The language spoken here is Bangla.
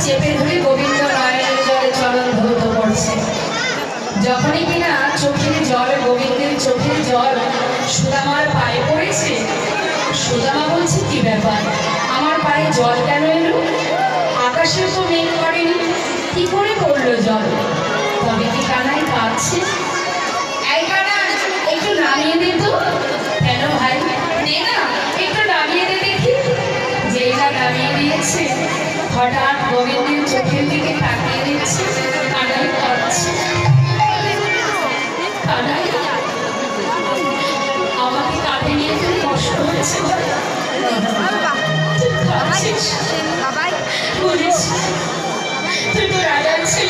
চেপে ধরে গোবিন্দ নয়নের জলে চরণ ধৌত করছে। যখনই কিনা চোখের জল, গোবিন্দের চোখের জল সুদামার পায়ে পড়েছে, সুদামা বলছে কি ব্যাপার, আমার পায়ে জল কেন এলো? আকাশে তো মেঘ করেনি, কি করে পড়লো জল? তবে কি কানাই কাঁদছে? এই কানা, একটু নামিয়ে দে তো। কেন ভাই, দে না, একটু নামিয়ে দে দেখি। যেই না নামিয়ে দিয়েছে, হঠাৎ গোবিন্দের চোখের দিকে তাকিয়ে দিচ্ছে, কানাই কাঁদছে। কানাই, আমাকে কাঁধে নিয়ে তুমি কষ্ট হয়েছে, তুই তো রাজার ছেলে।